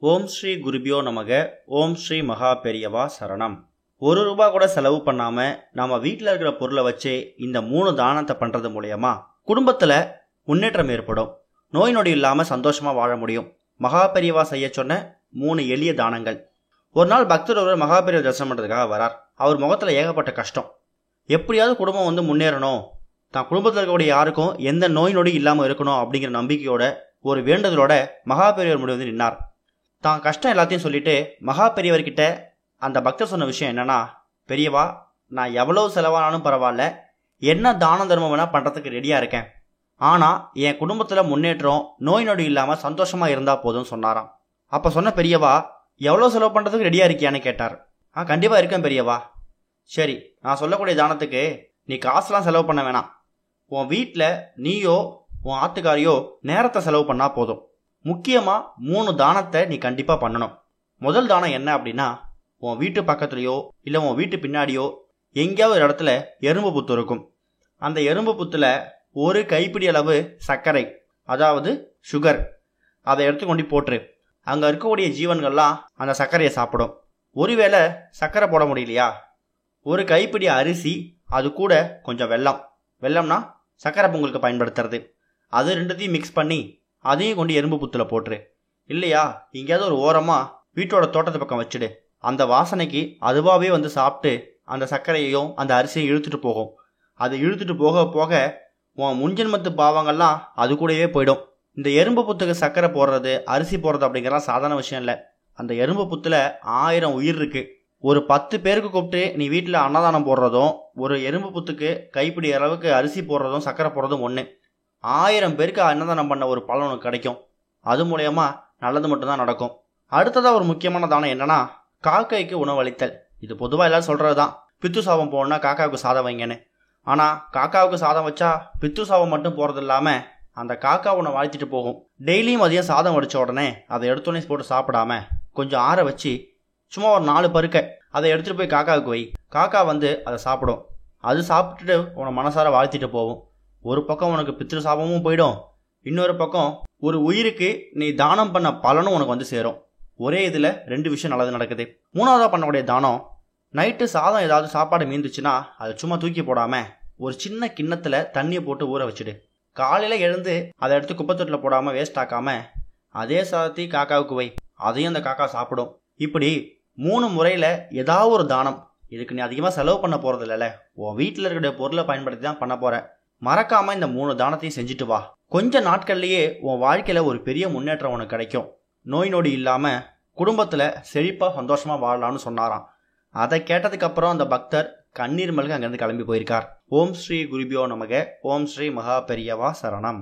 ஓம் ஸ்ரீ குருபியோ நமக. ஓம் ஸ்ரீ மகா பெரியவா சரணம். ₹1 கூட செலவு பண்ணாம நம்ம வீட்டில் இருக்கிற பொருளை வச்சு இந்த 3 தானத்தை பண்றது மூலயமா குடும்பத்துல முன்னேற்றம் ஏற்படும். நோய் நொடி இல்லாம சந்தோஷமா வாழ முடியும். மகா பெரியவா செய்ய சொன்ன 3 எளிய தானங்கள். ஒரு நாள் பக்தர் ஒருவர் மகா பெரியவா தரிசனம் பண்றதுக்காக வரார். அவர் முகத்துல ஏகப்பட்ட கஷ்டம். எப்படியாவது குடும்பம் முன்னேறணும், தான் குடும்பத்தில் இருக்கக்கூடிய யாருக்கும் எந்த நோய் நொடி இல்லாம இருக்கணும் அப்படிங்கிற நம்பிக்கையோட ஒரு வேண்டுதலோட மகா பெரியவர் முன்னாடி நின்னார். தான் கஷ்டம் எல்லாத்தையும் சொல்லிட்டு மகா பெரியவர்கிட்ட அந்த பக்தர் சொன்ன விஷயம் என்னன்னா, பெரியவா, நான் எவ்வளவு செலவானாலும் பரவாயில்ல, என்ன தான தர்மம் வேணா பண்றதுக்கு ரெடியா இருக்கேன். ஆனா என் குடும்பத்துல முன்னேற்றம், நோய் நொடி இல்லாம சந்தோஷமா இருந்தா போதும் சொன்னாராம். அப்ப சொன்ன பெரியவா, எவ்வளவு செலவு பண்றதுக்கு ரெடியா இருக்கியான்னு கேட்டார். கண்டிப்பா இருக்கேன் பெரியவா. சரி, நான் சொல்லக்கூடிய தானத்துக்கு நீ காசுலாம் செலவு பண்ண வேணாம். உன் வீட்டில் நீயோ உன் ஆத்துக்காரியோ நேரத்தை செலவு பண்ணா போதும். முக்கியமா 3 தானத்தை நீ கண்டிப்பா பண்ணணும். முதல் தானம் என்ன அப்படின்னா, உன் வீட்டு பக்கத்துலயோ இல்ல உன் வீட்டு பின்னாடியோ எங்கேயாவது ஒரு இடத்துல எறும்பு புத்து இருக்கும். அந்த எறும்பு புத்துல ஒரு கைப்பிடி அளவு சர்க்கரை, அதாவது சுகர், அதை எடுத்து கொண்டு போட்டுரு. அங்க இருக்கக்கூடிய ஜீவன்கள்லாம் அந்த சர்க்கரையை சாப்பிடும். ஒருவேளை சர்க்கரை போட முடியலையா, ஒரு கைப்பிடி அரிசி, அது கூட கொஞ்சம் வெல்லம், வெல்லம்னா சர்க்கரை பொங்கலுக்கு பயன்படுத்துறது, அது ரெண்டுத்தையும் மிக்ஸ் பண்ணி அதையும் கொண்டு எறும்பு புத்துல போட்டுரு. இல்லையா, எங்கேயாவது ஒரு ஓரமா வீட்டோட தோட்டத்து பக்கம் வச்சுடு. அந்த வாசனைக்கு அதுவாகவே வந்து சாப்பிட்டு அந்த சர்க்கரையையும் அந்த அரிசியும் இழுத்துட்டு போகும். அது இழுத்துட்டு போக போக உன் முன்ஜென்மத்து பாவங்கள்லாம் அது கூடவே போயிடும். இந்த எறும்பு புத்துக்கு சர்க்கரை போடுறது, அரிசி போடுறது அப்படிங்கிறலாம் சாதாரண விஷயம் இல்லை. அந்த எறும்பு புத்துல 1000 உயிர் இருக்கு. ஒரு 10 பேருக்கு கூப்பிட்டு நீ வீட்டில் அன்னதானம் போடுறதும், ஒரு எறும்பு புத்துக்கு கைப்பிடி அளவுக்கு அரிசி போடுறதும் சர்க்கரை போடுறதும் ஒன்று. 1000 பேருக்கு அன்னதானம் பண்ண ஒரு பலன் உனக்கு கிடைக்கும். அது மூலயமா நல்லது மட்டும்தான் நடக்கும். அடுத்ததாக ஒரு முக்கியமான தானம் என்னன்னா, காக்கைக்கு உணவளித்தல். இது பொதுவாக எல்லாரும் சொல்கிறது தான், பித்து சாபம் போகணுன்னா காக்காவுக்கு சாதம் வைங்கன்னு. ஆனால் காக்காவுக்கு சாதம் வச்சா பித்து சாபம் மட்டும் போகிறது இல்லாமல் அந்த காக்கா உன்னை வாழ்த்திட்டு போகும். டெய்லியும் மதியம் சாதம் வடித்த உடனே அதை எடுத்தோடனே போட்டு சாப்பிடாம கொஞ்சம் ஆற வச்சு சும்மா ஒரு 4 பருக்க அதை எடுத்துகிட்டு போய் காக்காவுக்கு வை. காக்கா வந்து அதை சாப்பிடும். அது சாப்பிட்டுட்டு உன்னை மனசார வாழ்த்திட்டு போகும். ஒரு பக்கம் உனக்கு பித்ரு சாபமும் போயிடும், இன்னொரு பக்கம் ஒரு உயிருக்கு நீ தானம் பண்ண பலனும் உனக்கு வந்து சேரும். ஒரே இதில் 2 விஷயம் நல்லது நடக்குது. 3ஆவதாக பண்ணக்கூடிய தானம், நைட்டு சாதம் ஏதாவது சாப்பாடு மீந்துச்சுன்னா அதை சும்மா தூக்கி போடாமல் ஒரு சின்ன கிண்ணத்தில் தண்ணியை போட்டு ஊற வச்சுடு. காலையில் எழுந்து அதை எடுத்து குப்பத்தொட்டில் போடாமல் வேஸ்ட் ஆக்காம அதே சாதத்தை காக்காவுக்கு வை. அதையும் அந்த காக்கா சாப்பிடும். இப்படி 3 முறையில் ஏதாவது ஒரு தானம். இதுக்கு நீ அதிகமாக செலவு பண்ண போகிறது இல்லைல்ல, உன் வீட்டில் இருக்கிற பொருளை பயன்படுத்தி தான் பண்ண போகிற. மறக்காமல் இந்த 3 தானத்தையும் செஞ்சுட்டு வா. கொஞ்ச நாட்கள்லேயே உன் வாழ்க்கையில் ஒரு பெரிய முன்னேற்றம் உனக்கு கிடைக்கும். நோய் நொடி இல்லாமல் குடும்பத்தில் செழிப்பாக சந்தோஷமாக வாழலாம்னு சொன்னாராம். அதை கேட்டதுக்கப்புறம் அந்த பக்தர் கண்ணீர் மல்க அங்கேருந்து கிளம்பி போயிருக்கார். ஓம் ஸ்ரீ குருபியோ நமக. ஓம் ஸ்ரீ மகா பெரியவா சரணம்.